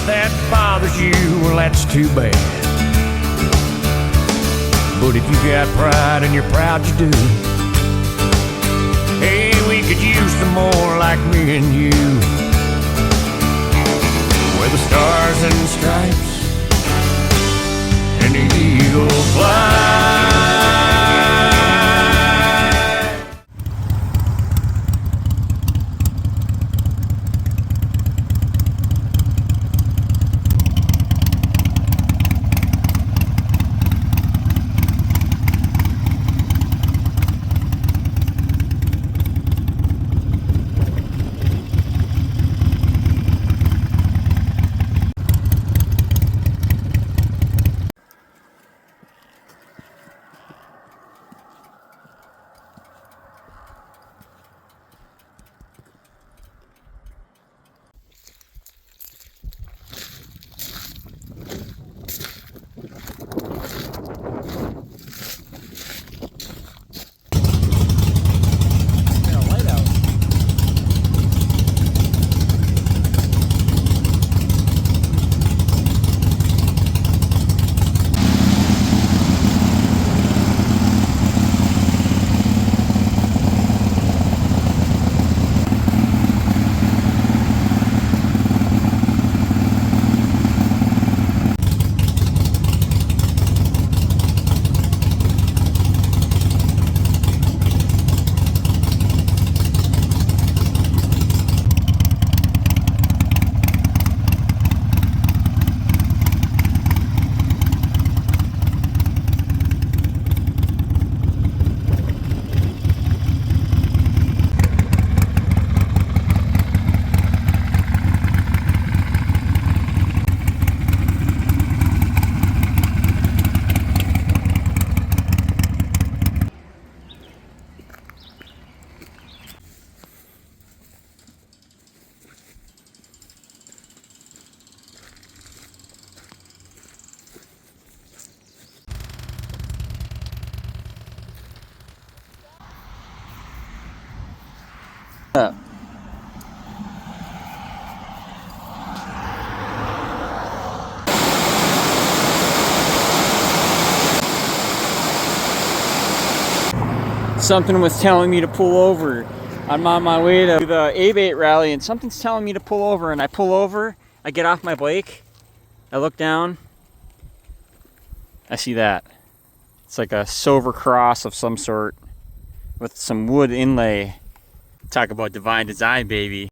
that bothers you, well, that's too bad. But if you got pride and you're proud you do, hey, we could use some more like me and you. Where the stars and stripes and the eagle fly. Something was telling me to pull over. I'm on my way to the A-Bait rally and something's telling me to pull over, and I pull over, I get off my bike, I look down, I see that. It's like a silver cross of some sort with some wood inlay. Talk about divine design, baby.